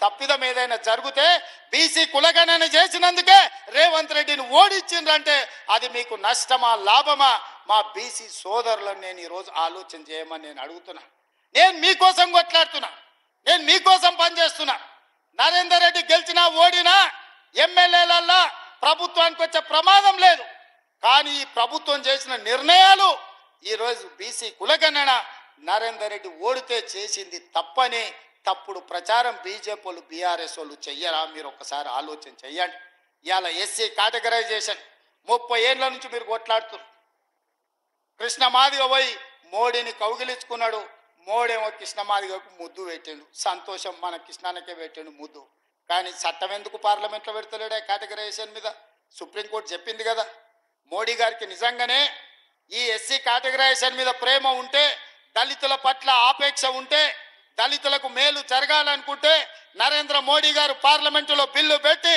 తప్పిదం ఏదైనా జరిగితే బీసీ కులగణన చేసినందుకే రేవంత్ రెడ్డిని ఓడించిండ్రంటే అది మీకు నష్టమా లాభమా? మా బీసీ సోదరులను నేను ఈరోజు ఆలోచన చేయమని నేను అడుగుతున్నా. నేను మీకోసం కొట్లాడుతున్నా, నేను మీకోసం పనిచేస్తున్నా. నరేందర్ రెడ్డి గెలిచినా ఓడినా ఎమ్మెల్యేలల్లా ప్రభుత్వానికి వచ్చే ప్రమాదం లేదు. కానీ ఈ ప్రభుత్వం చేసిన నిర్ణయాలు ఈరోజు బీసీ కులగణన నరేందర్ రెడ్డి ఓడితే చేసింది తప్పని తప్పుడు ప్రచారం బీజేపీ వాళ్ళు బీఆర్ఎస్ వాళ్ళు చెయ్యరా? మీరు ఒక్కసారి ఆలోచన చెయ్యండి. ఇవాళ ఎస్సీ కేటగరైజేషన్ 30 ఏళ్ళ నుంచి మీరు కొట్లాడుతున్నారు. కృష్ణ మాదిగ పోయి మోడీని కౌగిలించుకున్నాడు. మోడేమో కృష్ణ మాదిగకు ముద్దు పెట్టిండు. సంతోషం, మన కృష్ణానికే పెట్టిండు ముద్దు. కానీ చట్టం ఎందుకు పార్లమెంట్లో పెడతలేడే కేటగరైజేషన్ మీద? సుప్రీంకోర్టు చెప్పింది కదా. మోడీ గారికి నిజంగానే ఈ ఎస్సీ కేటగరైజేషన్ మీద ప్రేమ ఉంటే, దళితుల పట్ల ఆపేక్ష ఉంటే, దళితులకు మేలు జరగాలనుకుంటే నరేంద్ర మోడీ గారు పార్లమెంటులో బిల్లు పెట్టి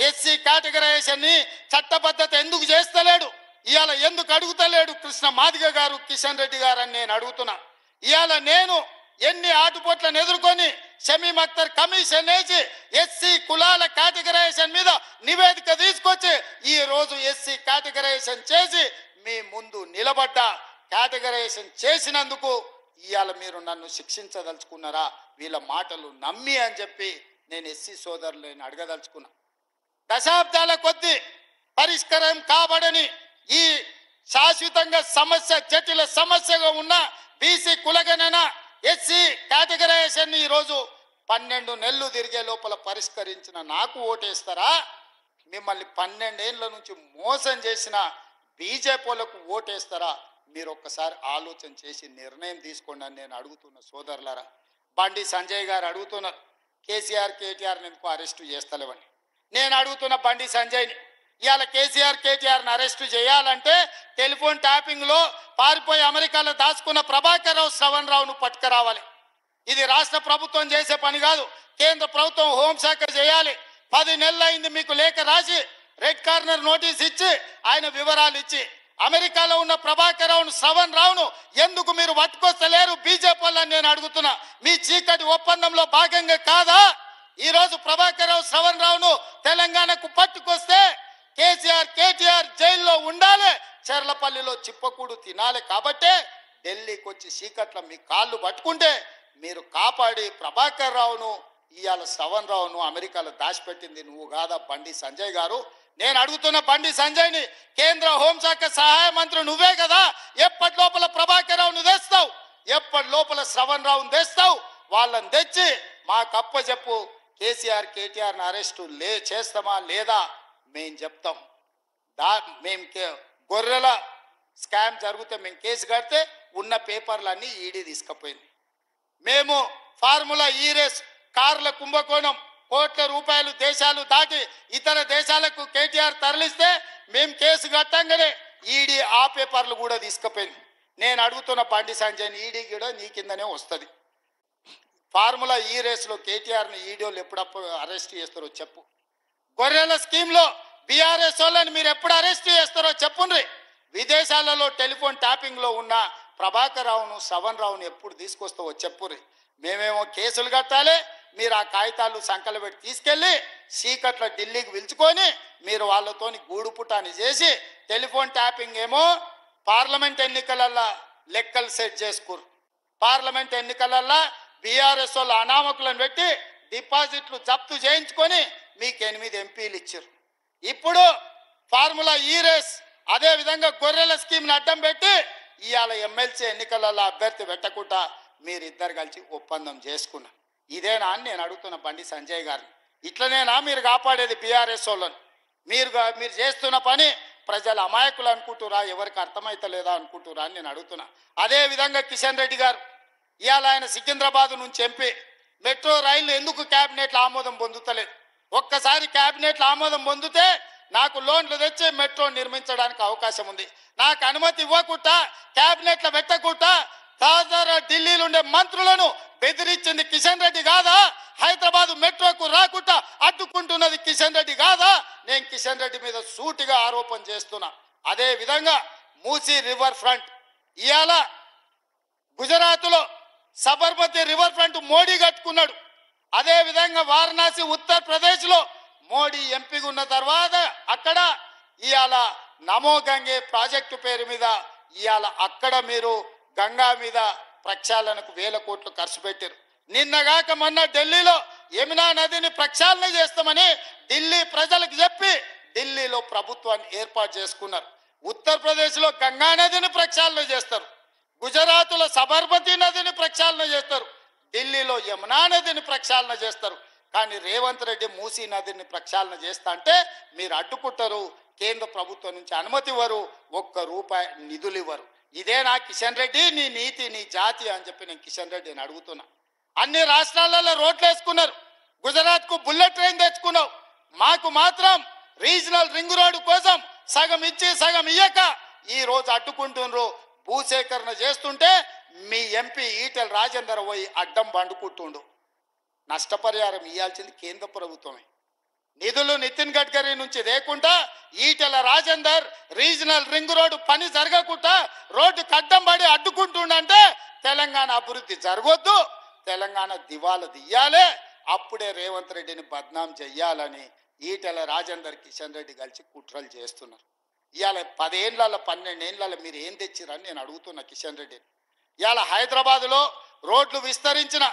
ఎస్సీ కేటగరైజేషన్ ని చట్టబద్ధత ఎందుకు చేస్తలేడు? ఇవాళ ఎందుకు అడుగుతలేడు కృష్ణ మాదిగ గారు, కిషన్ రెడ్డి గారు అని నేను అడుగుతున్నా. ఇవాళ నేను ఎన్ని ఆటుపోట్లను ఎదుర్కొని షమీం అఖ్తర్ కమిషన్ వేసి ఎస్సీ కులాల కేటగరైజేషన్ మీద నివేదిక తీసుకొచ్చి ఈ రోజు ఎస్సీ కేటగరైజేషన్ చేసి మీ ముందు నిలబడ్డా. కేటగరైజేషన్ చేసినందుకు ఇవాళ మీరు నన్ను శిక్షించదలుచుకున్నారా? వీళ్ళ మాటలు నమ్మి అని చెప్పి నేను ఎస్సీ సోదరులను అడగదలుచుకున్నా. దశాబ్దాల కొద్దీ పరిష్కారం కాబడని ఈ శాశ్వతంగా సమస్య, జటిల సమస్యగా ఉన్న బీసీ కులగణన ఎస్సీ కేటగరైజేషన్ ఈరోజు 12 నెలలు తిరిగే లోపల పరిష్కరించిన నాకు ఓటేస్తారా? మిమ్మల్ని 12 ఏళ్ళ నుంచి మోసం చేసిన బీజేపీ వాళ్ళకు ఓటేస్తారా? మీరు ఒక్కసారి ఆలోచన చేసి నిర్ణయం తీసుకోండి అని నేను అడుగుతున్న సోదరులారా. బండి సంజయ్ గారు అడుగుతున్నారు కేసీఆర్ కేటీఆర్ని ఎందుకు అరెస్టు చేస్తలేవని. నేను అడుగుతున్న బండి సంజయ్ని, ఇవాళ కేసీఆర్ కేటీఆర్ని అరెస్టు చేయాలంటే టెలిఫోన్ ట్యాపింగ్లో పారిపోయి అమెరికాలో దాచుకున్న ప్రభాకర్ రావు, శ్రవణ్ రావును పట్టుకురావాలి. ఇది రాష్ట్ర ప్రభుత్వం చేసే పని కాదు, కేంద్ర ప్రభుత్వం హోంశాఖ చేయాలి. 10 నెలలు అయింది మీకు లేఖ రాసి రెడ్ కార్నర్ నోటీస్ ఇచ్చి ఆయన వివరాలు ఇచ్చి అమెరికాలో ఉన్న ప్రభాకర్ రావును, శ్రవణ్ రావును ఎందుకు మీరు పట్టుకొస్తలేరు బీజేపీ వాళ్ళని నేను అడుగుతున్నా. మీ చీకటి ఒప్పందంలో భాగంగా కాదా ఈరోజు ప్రభాకర్ రావు, శ్రవణ్ రావును తెలంగాణకు పట్టుకొస్తే కేసీఆర్ కేటీఆర్ జైల్లో ఉండాలి, చెర్లపల్లిలో చిప్పకూడు తినాలి. కాబట్టే ఢిల్లీకి వచ్చి చీకట్ల మీ కాళ్ళు పట్టుకుంటే మీరు కాపాడి ప్రభాకర్ రావును, ఇవాళ శ్రవణ్ రావును అమెరికాలో దాచిపెట్టింది నువ్వు కాదా బండి సంజయ్ గారు? నేను అడుగుతున్న బండి సంజయ్ని, కేంద్ర హోంశాఖ సహాయ మంత్రి నువ్వే కదా, ఎప్పటి లోపల ప్రభాకర్ రావును తెస్తావు, ఎప్పటి లోపల శ్రవణ్ రావును తెస్తావు? వాళ్ళని తెచ్చి మాకు అప్పచెప్పు. కేసీఆర్ కేటీఆర్ని అరెస్టు చేస్తామా లేదా మేము చెప్తాం. మేము గొర్రెల స్కామ్ జరిగితే మేము కేసు కడితే ఉన్న పేపర్లన్నీ ఈడీ తీసుకుపోయింది. మేము ఫార్ములా ఈ రేస్ కార్ల కుంభకోణం కోట్ల రూపాయలు దేశాలు దాటి ఇతర దేశాలకు కేటీఆర్ తరలిస్తే మేము కేసు కట్టంగానే ఈడీ ఆ పేపర్లు కూడా తీసుకుపోయింది. నేను అడుగుతున్న బండి సంజయ్ని, ఈడీ కూడా నీ కిందనే వస్తుంది. ఫార్ములా ఈ రేస్లో కేటీఆర్ని ఈడీలు ఎప్పుడప్పుడు అరెస్ట్ చేస్తారో చెప్పు. గొర్రెల స్కీమ్లో బీఆర్ఎస్ వాళ్ళని మీరు ఎప్పుడు అరెస్ట్ చేస్తారో చెప్పుండ్రి. విదేశాలలో టెలిఫోన్ ట్యాపింగ్లో ఉన్న ప్రభాకర్ రావును, శ్రవణ్ రావును ఎప్పుడు తీసుకొస్తావో చెప్పుర్రి. మేమేమో కేసులు కట్టాలి, మీరు ఆ కాగితాలు సంకలు పెట్టి తీసుకెళ్ళి చీకట్ల ఢిల్లీకి పిలుచుకొని మీరు వాళ్ళతోని గూడు పుటాని చేసి టెలిఫోన్ ట్యాపింగ్ ఏమో పార్లమెంట్ ఎన్నికలల్లో లెక్కలు సెట్ చేసుకోరు. పార్లమెంట్ ఎన్నికలల్లో బీఆర్ఎస్ వాళ్ళు అనామకులను పెట్టి డిపాజిట్లు జప్తు చేయించుకొని మీకు 8 ఎంపీలు ఇచ్చారు. ఇప్పుడు ఫార్ములా ఈ రేస్ అదే విధంగా గొర్రెల స్కీమ్ని అడ్డం పెట్టి ఇవాళ ఎమ్మెల్సీ ఎన్నికలలో అభ్యర్థి పెట్టకుండా మీరిద్దరు కలిసి ఒప్పందం చేసుకున్నారు. ఇదేనా అని నేను అడుగుతున్న బండి సంజయ్ గారిని. ఇట్లనేనా మీరు కాపాడేది బీఆర్ఎస్ వాళ్ళని? మీరు చేస్తున్న పని ప్రజలు అమాయకులు అనుకుంటురా, ఎవరికి అర్థమైతలేదా అనుకుంటురా అని నేను అడుగుతున్నా. అదేవిధంగా కిషన్ రెడ్డి గారు ఇవాళ ఆయన సికింద్రాబాద్ నుంచి ఎంపీ, మెట్రో రైళ్లు ఎందుకు క్యాబినెట్లో ఆమోదం పొందుతలేదు? ఒక్కసారి క్యాబినెట్లో ఆమోదం పొందితే నాకు లోన్లు తెచ్చి మెట్రో నిర్మించడానికి అవకాశం ఉంది. నాకు అనుమతి ఇవ్వకుండా క్యాబినెట్లో పెట్టకుండా తాజాగా ఢిల్లీలో ఉండే మంత్రులను బెదిరించింది కిషన్ రెడ్డి కాదా? హైదరాబాద్ మెట్రోకు రాకుండా అడ్డుకుంటున్నది కిషన్ రెడ్డి కాదా? నేను కిషన్ రెడ్డి మీద సూటిగా ఆరోపణ చేస్తున్నా. అదే విధంగా మూసీ రివర్ ఫ్రంట్ ఇవాళ గుజరాత్లో సబర్మతి రివర్ ఫ్రంట్ మోడీ కట్టుకున్నాడు. అదే విధంగా వారణాసి ఉత్తరప్రదేశ్ లో మోడీ ఎంపీగా ఉన్న తర్వాత అక్కడ ఇవాళ నమో గంగే ప్రాజెక్టు పేరు మీద ఇవాళ అక్కడ మీరు గంగా మీద ప్రక్షాళనకు 1000 కోట్లు ఖర్చు పెట్టారు. నిన్నగాక మొన్న ఢిల్లీలో యమునా నదిని ప్రక్షాళన చేస్తామని ఢిల్లీ ప్రజలకు చెప్పి ఢిల్లీలో ప్రభుత్వాన్ని ఏర్పాటు చేసుకున్నారు. ఉత్తరప్రదేశ్లో గంగా నదిని ప్రక్షాళన చేస్తారు, గుజరాత్లో సబర్మతి నదిని ప్రక్షాళన చేస్తారు, ఢిల్లీలో యమునా నదిని ప్రక్షాళన చేస్తారు. కానీ రేవంత్ రెడ్డి మూసీ నదిని ప్రక్షాళన చేస్తా అంటే మీరు అడ్డుకుంటారు, కేంద్ర ప్రభుత్వం నుంచి అనుమతి ఇవ్వరు, ₹1 నిధులు ఇవ్వరు. ఇదేనా కిషన్ రెడ్డి నీ నీతి నీ జాతి అని చెప్పి నేను కిషన్ రెడ్డిని అడుగుతున్నా. అన్ని రాష్ట్రాలలో రోడ్లు వేసుకున్నారు, గుజరాత్కు బుల్లెట్ ట్రైన్ తెచ్చుకున్నావు, మాకు మాత్రం రీజనల్ రింగ్ రోడ్డు కోసం సగం ఇచ్చి సగం ఇయ్యక ఈ రోజు అడ్డుకుంటున్నారు. భూసేకరణ చేస్తుంటే మీ ఎంపీ ఈటెల రాజేందర్ పోయి అడ్డం బండుకుంటుండు. నష్టపరిహారం ఇవ్వాల్సింది కేంద్ర ప్రభుత్వమే. నిధులు నితిన్ గడ్కరీ నుంచి లేకుండా Etela Rajender regional ring road పని జరగకుండా రోడ్డుకు అడ్డం పడి అడ్డుకుంటుండంటే తెలంగాణ అభివృద్ధి జరగొద్దు, తెలంగాణ దివాలా తీయాలి, అప్పుడే రేవంత్ రెడ్డిని బద్నాం చెయ్యాలని ఈటెల రాజేందర్ కిషన్ రెడ్డి కలిసి కుట్రలు చేస్తున్నారు. ఇవాళ 10 ఏళ్ళ 12 ఏళ్ళ మీరు ఏం తెచ్చిరని నేను అడుగుతున్నా కిషన్ రెడ్డిని. ఇవాళ హైదరాబాద్లో రోడ్లు విస్తరించిన,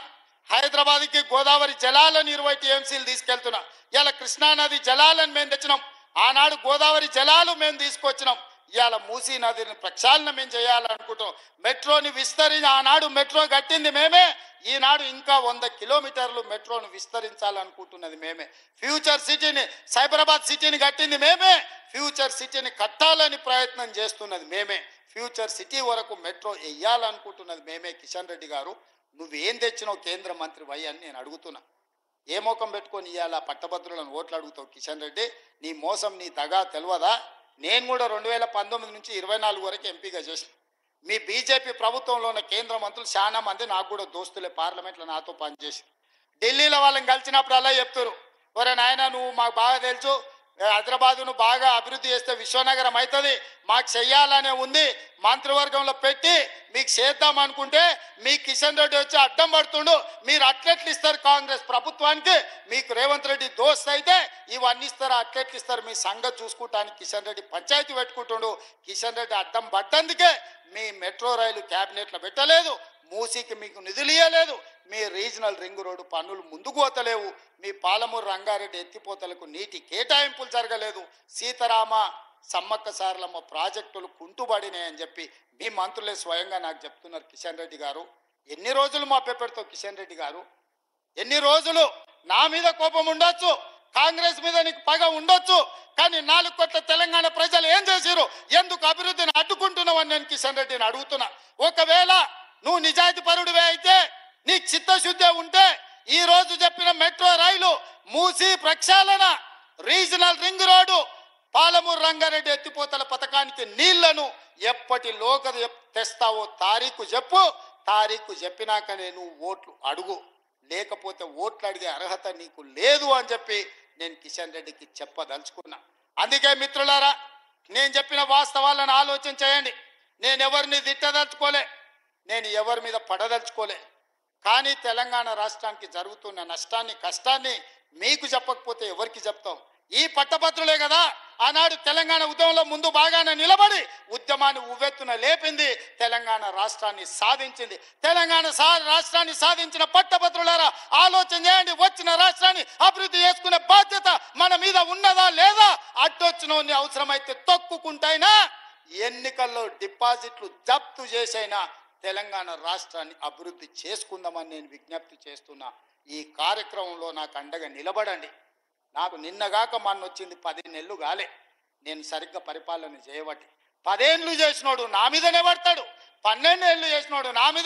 హైదరాబాద్కి గోదావరి జలాలను 20 టీఎంసీలు తీసుకెళ్తున్నా. ఇవాళ కృష్ణానది జలాలను మేము తెచ్చినాం, ఆనాడు గోదావరి జలాలు మేము తీసుకొచ్చినాం. ఇవాళ మూసీ నదిని ప్రక్షాళన మేము చేయాలనుకుంటాం. మెట్రోని విస్తరించి ఆనాడు మెట్రో కట్టింది మేమే, ఈనాడు ఇంకా 100 కిలోమీటర్లు మెట్రోను విస్తరించాలనుకుంటున్నది మేమే. ఫ్యూచర్ సిటీని సైబరాబాద్ సిటీని కట్టింది మేమే, ఫ్యూచర్ సిటీని కట్టాలని ప్రయత్నం చేస్తున్నది మేమే, ఫ్యూచర్ సిటీ వరకు మెట్రో వేయాలనుకుంటున్నది మేమే. కిషన్ రెడ్డి గారు నువ్వేం తెచ్చినావు కేంద్ర మంత్రి వై అని నేను అడుగుతున్నా. ఏ మోకం పెట్టుకొని ఇవాళ పట్టభద్రులను ఓట్లు అడుగుతావు కిషన్ రెడ్డి? నీ మోసం నీ దగా తెలియదా? నేను కూడా 2019 నుంచి 24 వరకు ఎంపీగా చేసిన. మీ బీజేపీ ప్రభుత్వంలో ఉన్న కేంద్ర మంత్రులు చాలా మంది నాకు కూడా దోస్తులే, పార్లమెంట్లో నాతో పనిచేసి. ఢిల్లీలో వాళ్ళని కలిసినప్పుడు అలా చెప్తారు, ఒరే నాయన నువ్వు మాకు బాగా తెలుసు, హైదరాబాదును బాగా అభివృద్ధి చేస్తే విశ్వనగరం అవుతుంది, మాకు చెయ్యాలనే ఉంది, మంత్రివర్గంలో పెట్టి మీకు చేద్దాం అనుకుంటే మీ కిషన్ రెడ్డి వచ్చి అడ్డం పడుతుండు, మీరు అట్లెట్లు ఇస్తారు కాంగ్రెస్ ప్రభుత్వానికి, మీకు రేవంత్ రెడ్డి దోస్త్ అయితే ఇవన్నీ ఇస్తారు, అట్లెట్లు ఇస్తారు, మీ సంగతి చూసుకుంటానికి కిషన్ రెడ్డి పంచాయతీ పెట్టుకుంటుండు. కిషన్ రెడ్డి అడ్డం పడ్డందుకే మీ మెట్రో రైలు క్యాబినెట్లో పెట్టలేదు, మూసీకి మీకు నిధులు ఇవ్వలేదు, మీ రీజనల్ రింగ్ రోడ్డు పన్నులు ముందుకు పోతలేవు, మీ పాలమూరు రంగారెడ్డి ఎత్తిపోతలకు నీటి కేటాయింపులు జరగలేదు, సీతారామ సమ్మక్క సారలమ్మ ప్రాజెక్టులు కుంటుబడినాయని చెప్పి మీ మంత్రులే స్వయంగా నాకు చెప్తున్నారు. కిషన్ రెడ్డి గారు ఎన్ని రోజులు మా పెడతావు కిషన్ రెడ్డి గారు? ఎన్ని రోజులు? నా మీద కోపం ఉండొచ్చు, కాంగ్రెస్ మీద నీకు పగ ఉండొచ్చు, కానీ 4 కోట్ల తెలంగాణ ప్రజలు ఏం చేశారు, ఎందుకు అభివృద్ధిని అడ్డుకుంటున్నావు అని నేను కిషన్ రెడ్డిని అడుగుతున్నా. ఒకవేళ నువ్వు నిజాయితీ పరుడివే అయితే, నీకు చిత్తశుద్ధి ఉంటే ఈ రోజు చెప్పిన మెట్రో రైలు, మూసీ ప్రక్షాళన, regional ring road, Palamuru Rangareddy ఎత్తిపోతల పథకానికి నీళ్లను ఎప్పటిలోగా తెస్తావో తారీఖు చెప్పు, తారీఖు చెప్పినాకనే నువ్వు ఓట్లు అడుగు, లేకపోతే ఓట్లు అడిగే అర్హత నీకు లేదు అని చెప్పి నేను కిషన్ రెడ్డికి చెప్పదలుచుకున్నా. అందుకే మిత్రులారా, నేను చెప్పిన వాస్తవాలను ఆలోచన చేయండి. నేను ఎవరిని తిట్టదలుచుకోలే, నేను ఎవరి మీద పడదలుచుకోలే, కానీ తెలంగాణ రాష్ట్రానికి జరుగుతున్న నష్టాన్ని కష్టాన్ని మీకు చెప్పకపోతే ఎవరికి చెప్తాం? ఈ పట్టభద్రులే కదా ఆనాడు తెలంగాణ ఉద్యమంలో ముందు బాగానే నిలబడి ఉద్యమాన్ని ఉవ్వెత్తున లేపింది, తెలంగాణ రాష్ట్రాన్ని సాధించింది. తెలంగాణ రాష్ట్రాన్ని సాధించిన పట్టభద్రులారా ఆలోచన చేయండి, వచ్చిన రాష్ట్రాన్ని అభివృద్ధి చేసుకునే బాధ్యత మన మీద ఉన్నదా లేదా? అడ్డొచ్చిన అవసరమైతే తొక్కుకుంటైనా, ఎన్నికల్లో డిపాజిట్లు జప్తు చేసైనా తెలంగాణ రాష్ట్రాన్ని అభివృద్ధి చేసుకుందామని నేను విజ్ఞప్తి చేస్తున్నా. ఈ కార్యక్రమంలో నాకు అండగా నిలబడండి. నాకు నిన్నగాక మొన్న వచ్చింది 10 నెలలు కాలే, నేను సరిగ్గా పరిపాలన చేయబట్టి. 10 ఏళ్ళు చేసినోడు నా మీదనే పడతాడు, 12 ఏళ్ళు చేసినోడు నా మీద